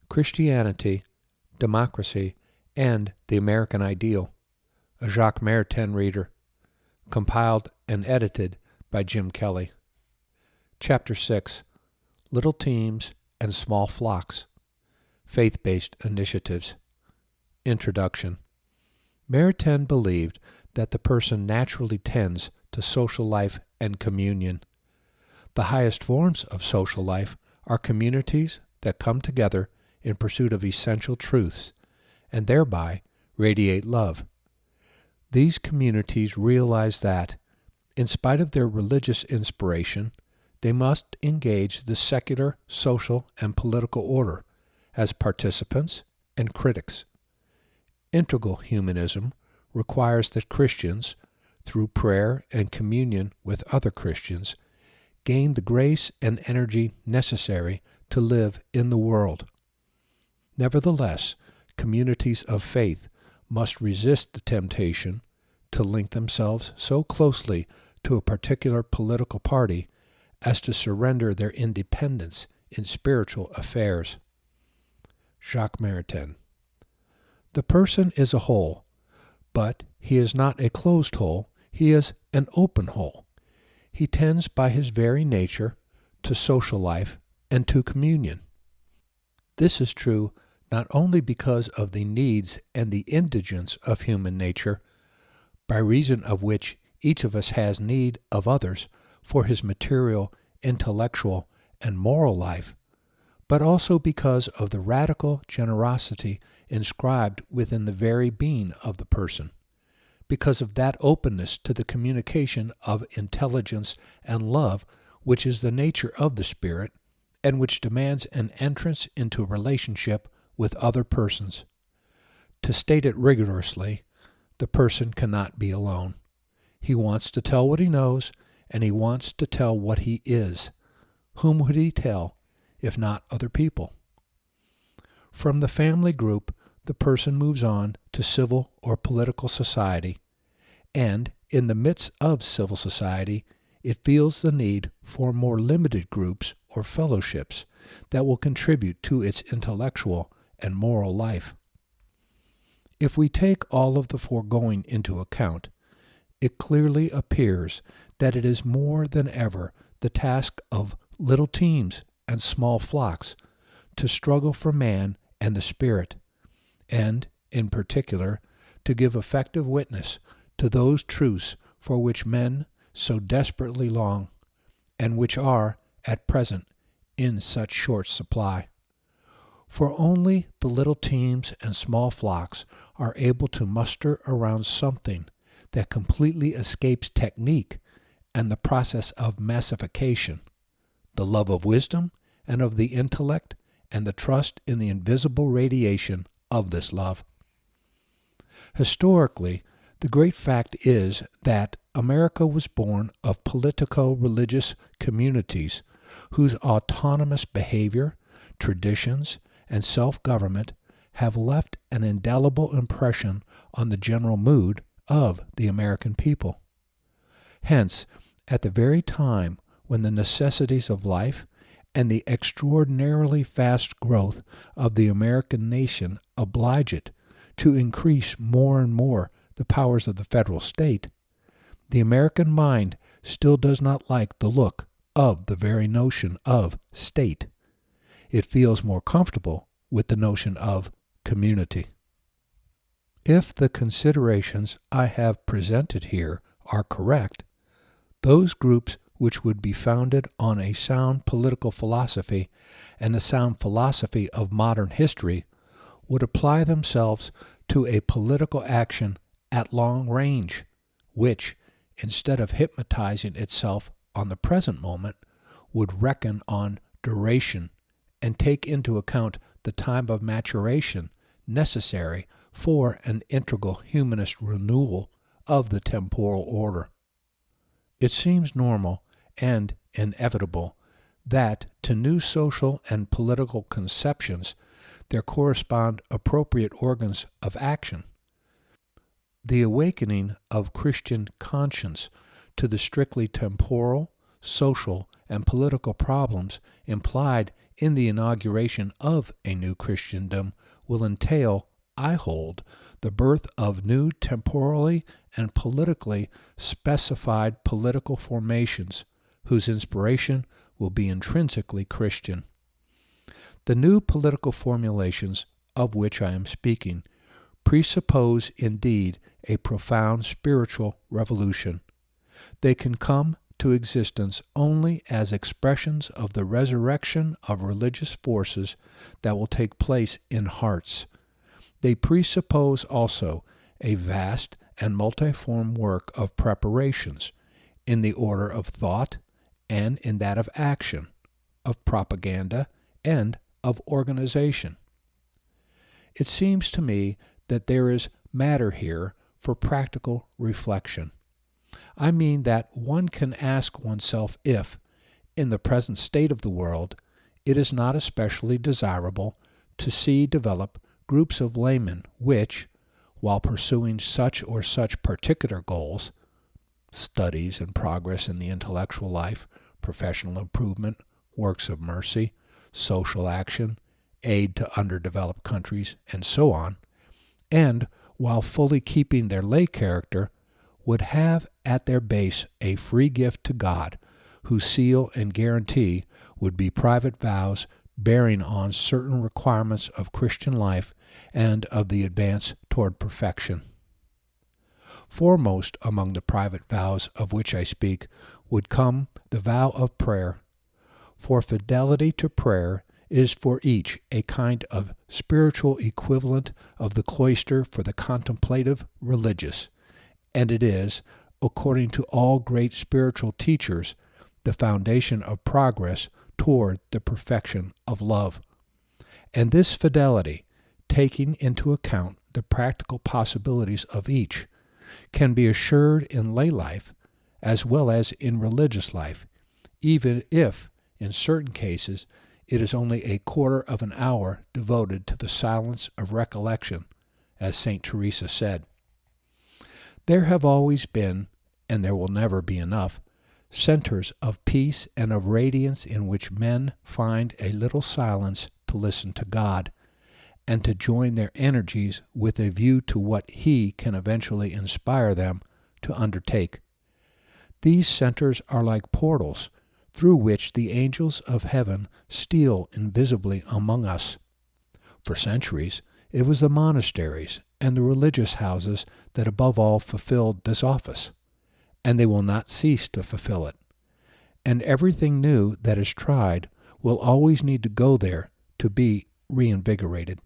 Christianity, Democracy, and the American Ideal, a Jacques Maritain reader, compiled and edited by Jim Kelly. Chapter 6, Little Teams and Small Flocks, Faith-Based Initiatives. Introduction. Maritain believed that the person naturally tends to social life and communion. The highest forms of social life are communities that come together in pursuit of essential truths, and thereby radiate love. These communities realize that, in spite of their religious inspiration, they must engage the secular, social, and political order as participants and critics. Integral humanism requires that Christians, through prayer and communion with other Christians, gain the grace and energy necessary to live in the world. Nevertheless, communities of faith must resist the temptation to link themselves so closely to a particular political party as to surrender their independence in spiritual affairs. Jacques Maritain. The person is a whole, but he is not a closed whole, he is an open whole. He tends by his very nature to social life and to communion. This is true not only because of the needs and the indigence of human nature, by reason of which each of us has need of others for his material, intellectual, and moral life, but also because of the radical generosity inscribed within the very being of the person, because of that openness to the communication of intelligence and love which is the nature of the spirit, and which demands an entrance into a relationship with other persons. To state it rigorously, the person cannot be alone. He wants to tell what he knows, and he wants to tell what he is. Whom would he tell, if not other people? From the family group, the person moves on to civil or political society, and in the midst of civil society, it feels the need for more limited groups or fellowships that will contribute to its intellectual and moral life. If we take all of the foregoing into account, it clearly appears that it is more than ever the task of little teams and small flocks to struggle for man and the spirit, and, in particular, to give effective witness to those truths for which men so desperately long, and which are, at present, in such short supply. For only the little teams and small flocks are able to muster around something that completely escapes technique and the process of massification, the love of wisdom and of the intellect, and the trust in the invisible radiation of this love. Historically, the great fact is that America was born of politico-religious communities whose autonomous behavior, traditions, and self-government have left an indelible impression on the general mood of the American people. Hence, at the very time when the necessities of life and the extraordinarily fast growth of the American nation oblige it to increase more and more the powers of the federal state, the American mind still does not like the look of the very notion of state. It feels more comfortable with the notion of community. If the considerations I have presented here are correct, those groups which would be founded on a sound political philosophy and a sound philosophy of modern history would apply themselves to a political action at long range, which, instead of hypnotizing itself on the present moment, would reckon on duration and take into account the time of maturation necessary for an integral humanist renewal of the temporal order. It seems normal and inevitable that to new social and political conceptions there correspond appropriate organs of action. The awakening of Christian conscience to the strictly temporal, social, and political problems implied in the inauguration of a new Christendom will entail, I hold, the birth of new temporally and politically specified political formations whose inspiration will be intrinsically Christian. The new political formulations of which I am speaking presuppose indeed a profound spiritual revolution. They can come to existence only as expressions of the resurrection of religious forces that will take place in hearts. They presuppose also a vast and multiform work of preparations in the order of thought and in that of action, of propaganda and of organization. It seems to me that there is matter here for practical reflection. I mean that one can ask oneself if, in the present state of the world, it is not especially desirable to see develop groups of laymen which, while pursuing such or such particular goals, studies and progress in the intellectual life, professional improvement, works of mercy, social action, aid to underdeveloped countries, and so on, and while fully keeping their lay character, would have at their base a free gift to God, whose seal and guarantee would be private vows bearing on certain requirements of Christian life and of the advance toward perfection. Foremost among the private vows of which I speak would come the vow of prayer, for fidelity to prayer is for each a kind of spiritual equivalent of the cloister for the contemplative religious, and it is, according to all great spiritual teachers, the foundation of progress toward the perfection of love. And this fidelity, taking into account the practical possibilities of each, can be assured in lay life as well as in religious life, even if, in certain cases, it is only a quarter of an hour devoted to the silence of recollection, as St. Teresa said. There have always been, and there will never be enough, centers of peace and of radiance in which men find a little silence to listen to God, and to join their energies with a view to what He can eventually inspire them to undertake. These centers are like portals through which the angels of heaven steal invisibly among us. For centuries, it was the monasteries and the religious houses that above all fulfilled this office, and they will not cease to fulfill it. And everything new that is tried will always need to go there to be reinvigorated.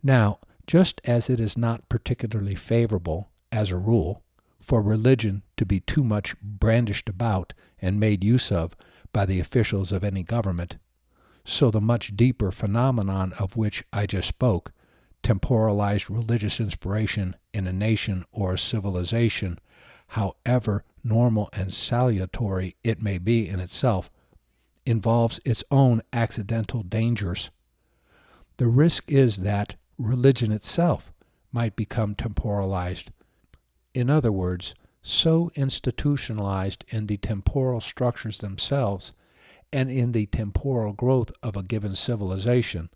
Now, just as it is not particularly favorable, as a rule, for religion to be too much brandished about and made use of by the officials of any government, so the much deeper phenomenon of which I just spoke, temporalized religious inspiration in a nation or a civilization, however normal and salutary it may be in itself, involves its own accidental dangers. The risk is that religion itself might become temporalized. In other words, so institutionalized in the temporal structures themselves and in the temporal growth of a given civilization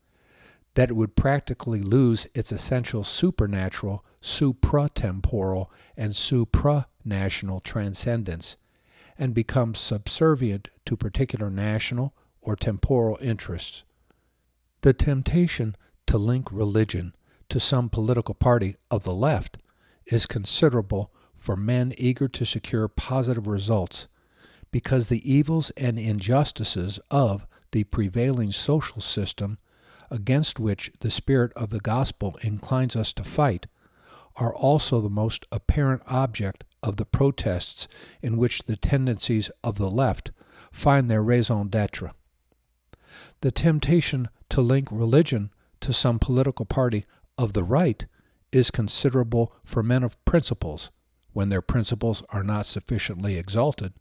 that it would practically lose its essential supernatural, supratemporal, and supranational transcendence and become subservient to particular national or temporal interests. The temptation to link religion to some political party of the left is considerable for men eager to secure positive results, because the evils and injustices of the prevailing social system against which the spirit of the gospel inclines us to fight are also the most apparent object of the protests in which the tendencies of the left find their raison d'etre. The temptation to link religion to some political party of the right is considerable for men of principles, when their principles are not sufficiently exalted,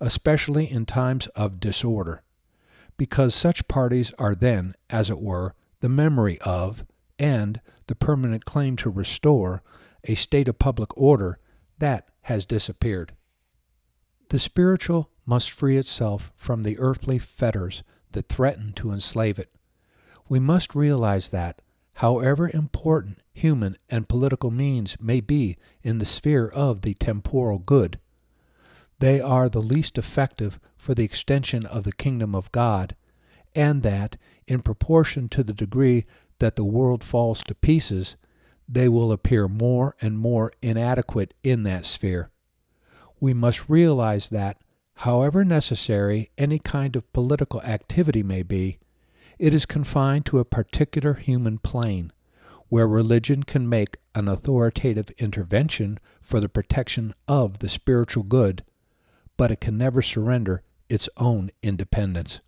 especially in times of disorder, because such parties are then, as it were, the memory of, and the permanent claim to restore, a state of public order that has disappeared. The spiritual must free itself from the earthly fetters that threaten to enslave it. We must realize that, however important human and political means may be in the sphere of the temporal good, they are the least effective for the extension of the kingdom of God, and that, in proportion to the degree that the world falls to pieces, they will appear more and more inadequate in that sphere. We must realize that, however necessary any kind of political activity may be, it is confined to a particular human plane, where religion can make an authoritative intervention for the protection of the spiritual good, but it can never surrender its own independence.